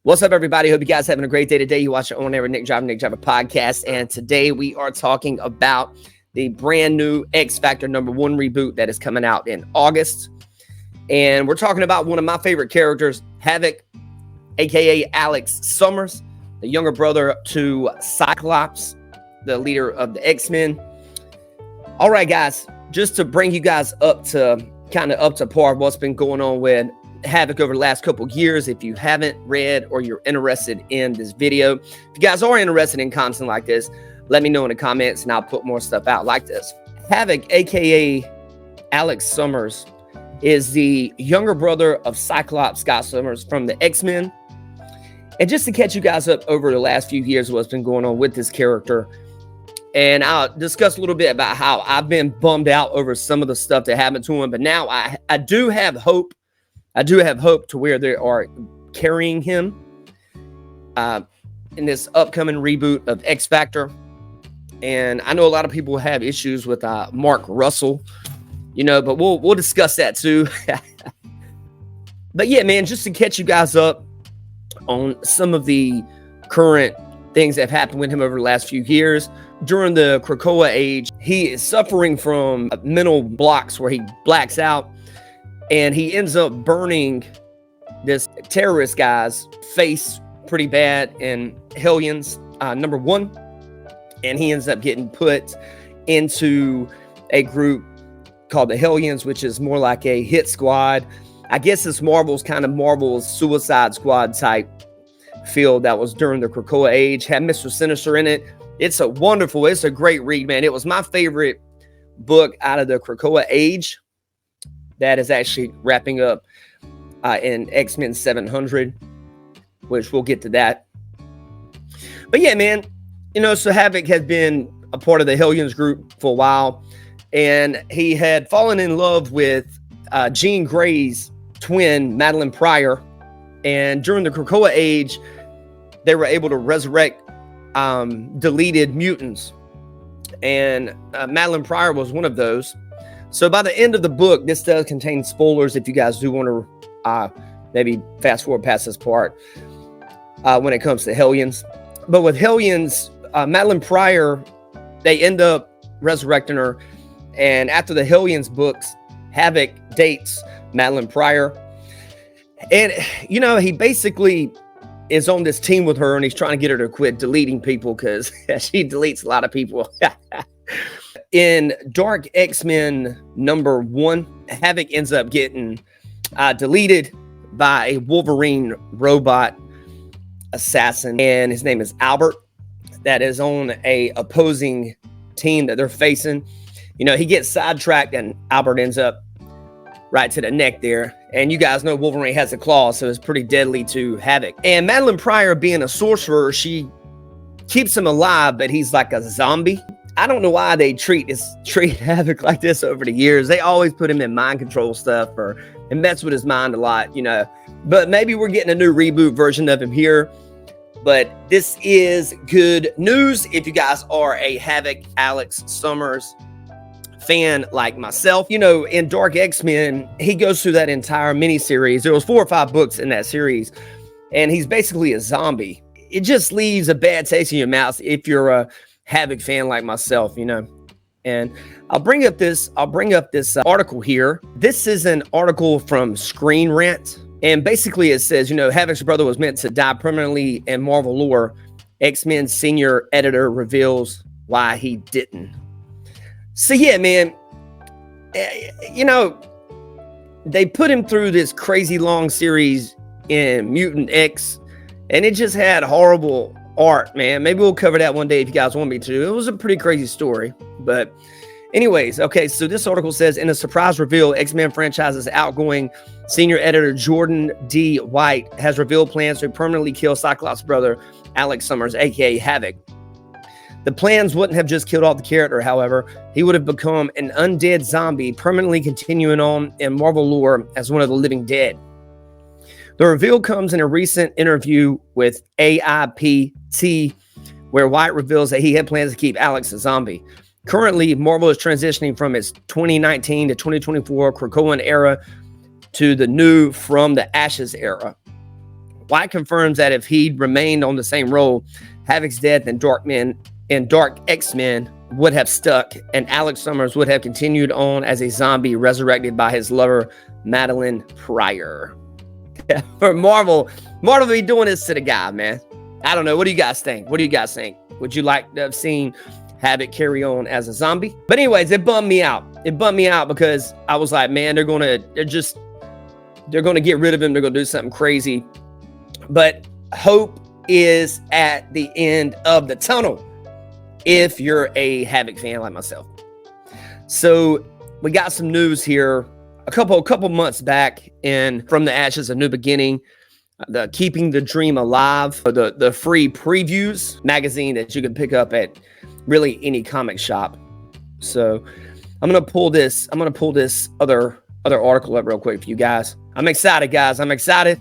What's up, everybody? Hope you guys having a great day today. You watch your own air Nick Driver podcast, and today we are talking about the brand new X Factor #1 reboot that is coming out in August. And we're talking about one of my favorite characters, Havok, aka Alex Summers, the younger brother to Cyclops, the leader of the X-Men. All right, guys, just to bring you guys up to par what's been going on with Havok over the last couple years. If you haven't read or you're interested in this video, if you guys are interested in content like this, let me know in the comments and I'll put more stuff out like this. Havok, aka Alex Summers, is the younger brother of Cyclops Scott Summers from the X-Men. And just to catch you guys up over the last few years, what's been going on with this character, and I'll discuss a little bit about how I've been bummed out over some of the stuff that happened to him, but now I do have hope. I do have hope to where they are carrying him in this upcoming reboot of X Factor. And I know a lot of people have issues with Mark Russell, but we'll discuss that too. But yeah, man, just to catch you guys up on some of the current things that have happened with him over the last few years. During the Krakoa age, he is suffering from mental blocks where he blacks out. And he ends up burning this terrorist guy's face pretty bad in Hellions #1. And he ends up getting put into a group called the Hellions, which is more like a hit squad. I guess it's Marvel's Suicide Squad type feel that was during the Krakoa age. Had Mr. Sinister in it. It's a great read, man. It was my favorite book out of the Krakoa age. That is actually wrapping up in X-Men 700, which we'll get to that. But yeah, man, so Havok has been a part of the Hellions group for a while, and he had fallen in love with Jean Grey's twin, Madeline Pryor. And during the Krakoa age, they were able to resurrect deleted mutants, and Madeline Pryor was one of those. So by the end of the book, this does contain spoilers if you guys do want to maybe fast forward past this part when it comes to Hellions. But with Hellions, Madeline Pryor, they end up resurrecting her. And after the Hellions books, Havok dates Madeline Pryor. And, he basically is on this team with her, and he's trying to get her to quit deleting people because she deletes a lot of people. In Dark X-Men #1, Havok ends up getting deleted by a Wolverine robot assassin, and his name is Albert. That is on a opposing team that they're facing. He gets sidetracked, and Albert ends up right to the neck there. And you guys know Wolverine has a claw, so it's pretty deadly to Havok. And Madeline Pryor, being a sorcerer, she keeps him alive, but he's like a zombie. I don't know why they treat Havok like this over the years. They always put him in mind control stuff and mess with his mind a lot, But maybe we're getting a new reboot version of him here. But this is good news if you guys are a Havok Alex Summers fan like myself. In Dark X-Men, he goes through that entire miniseries. There was 4 or 5 books in that series, and he's basically a zombie. It just leaves a bad taste in your mouth if you're a Havok fan like myself, And I'll bring up this article here. This is an article from Screen Rant, and basically it says, Havok's brother was meant to die permanently in Marvel lore. X-Men senior editor reveals why he didn't. So yeah, man, they put him through this crazy long series in Mutant X, and it just had horrible art, man. Maybe we'll cover that one day if you guys want me to. It was a pretty crazy story. But anyways, okay, so this article says, in a surprise reveal, X-Men franchise's outgoing senior editor Jordan D. White has revealed plans to permanently kill Cyclops' brother, Alex Summers, aka Havok. The plans wouldn't have just killed off the character, however. He would have become an undead zombie, permanently continuing on in Marvel lore as one of the living dead. The reveal comes in a recent interview with AIPT, where White reveals that he had plans to keep Alex a zombie. Currently, Marvel is transitioning from its 2019 to 2024 Krakoan era to the new From the Ashes era. White confirms that if he'd remained on the same role, Havok's death and Dark X-Men would have stuck, and Alex Summers would have continued on as a zombie resurrected by his lover, Madeline Pryor. For Marvel be doing this to the guy, man. I don't know. What do you guys think? Would you like to have seen Havok carry on as a zombie? But anyways, it bummed me out. Because I was like, man, they're gonna get rid of him. They're gonna do something crazy. But hope is at the end of the tunnel if you're a Havok fan like myself. So we got some news here a couple months back in From the Ashes, A New Beginning, the Keeping the Dream Alive, the free previews magazine that you can pick up at really any comic shop. So I'm gonna pull this other article up real quick for you guys. I'm excited, guys. I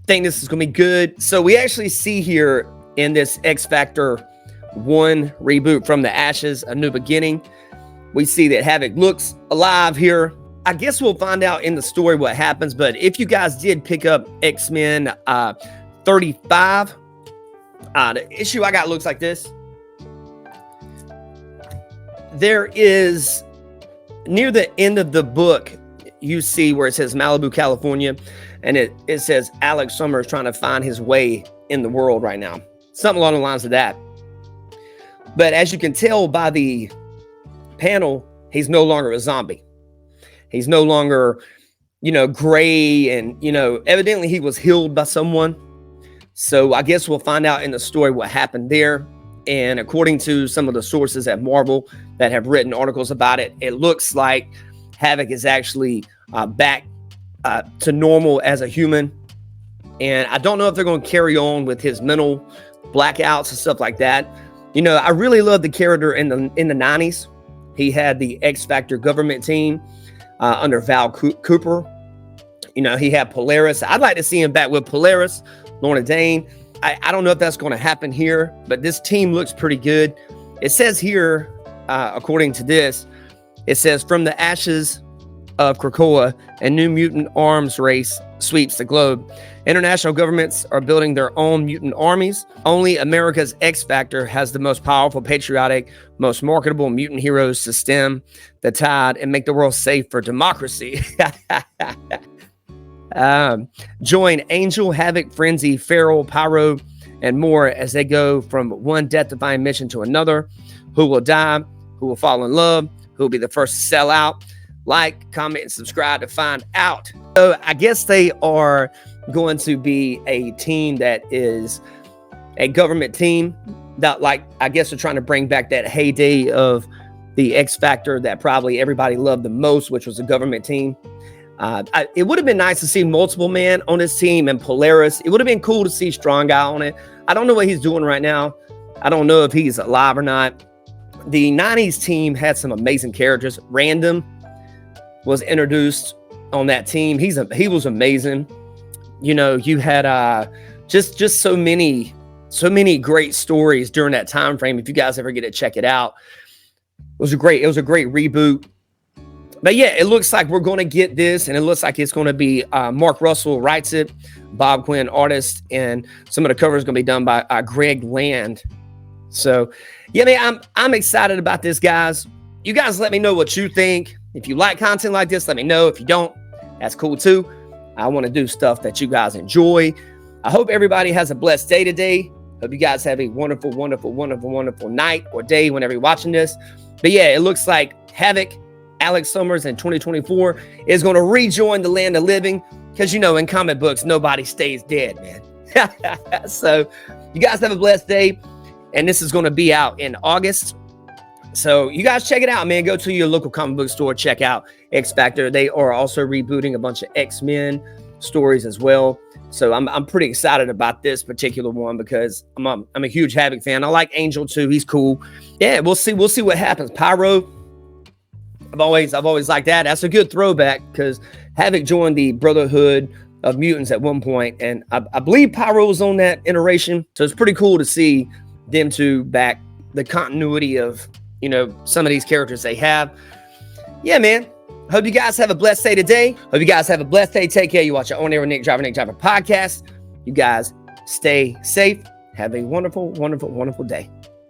think this is gonna be good. So we actually see here in this X Factor 1 reboot, From the Ashes, A New Beginning, we see that Havok looks alive here. I guess we'll find out in the story what happens, but if you guys did pick up X-Men 35, the issue I got looks like this. There is, near the end of the book, you see where it says Malibu, California, and it says Alex Summers trying to find his way in the world right now. Something along the lines of that. But as you can tell by the panel, he's no longer a zombie. He's no longer, gray, and, evidently he was healed by someone. So I guess we'll find out in the story what happened there. And according to some of the sources at Marvel that have written articles about it, it looks like Havok is actually back to normal as a human. And I don't know if they're going to carry on with his mental blackouts and stuff like that. I really love the character in the 90s. He had the X Factor government team under Val Cooper. He had Polaris. I'd like to see him back with Polaris, Lorna Dane. I don't know if that's going to happen here, but this team looks pretty good. It says here, according to this, it says, from the ashes of Krakoa, a new mutant arms race sweeps the globe. International governments are building their own mutant armies. Only America's X Factor has the most powerful, patriotic, most marketable mutant heroes to stem the tide and make the world safe for democracy. Join Angel, Havok, Frenzy, Feral, Pyro, and more as they go from one death-defying mission to another. Who will die? Who will fall in love? Who will be the first to sell out? Like, comment, and subscribe to find out. So I guess they are going to be a team that is a government team that, I guess they're trying to bring back that heyday of the X Factor that probably everybody loved the most, which was a government team. It would have been nice to see Multiple Man on this team and Polaris. It would have been cool to see Strong Guy on it. I don't know what he's doing right now. I don't know if he's alive or not. The 90s team had some amazing characters. Random was introduced on that team. He was amazing. You had just so many great stories during that time frame. If you guys ever get to check it out, it was a great reboot. But yeah, it looks like we're going to get this, and it looks like it's going to be Mark Russell writes it, Bob Quinn artist, and some of the covers going to be done by Greg Land. So yeah, man, I'm excited about this, guys. You guys let me know what you think. If you like content like this, let me know. If you don't, that's cool too. I want to do stuff that you guys enjoy. I hope everybody has a blessed day today. Hope you guys have a wonderful, wonderful, wonderful, wonderful night or day whenever you're watching this. But yeah, it looks like Havok, Alex Summers in 2024 is going to rejoin the land of living because, in comic books, nobody stays dead, man. So you guys have a blessed day. And this is going to be out in August. So you guys check it out, man. Go to your local comic book store. Check out X Factor. They are also rebooting a bunch of X-Men stories as well. So I'm pretty excited about this particular one because I'm a huge Havok fan. I like Angel too. He's cool. Yeah, we'll see what happens. Pyro, I've always liked that. That's a good throwback because Havok joined the Brotherhood of Mutants at one point, and I believe Pyro was on that iteration. So it's pretty cool to see them two back, the continuity of some of these characters they have. Yeah, man. Hope you guys have a blessed day today. Hope you guys have a blessed day. Take care. You watch your own Nick Driver podcast. You guys stay safe. Have a wonderful, wonderful, wonderful day.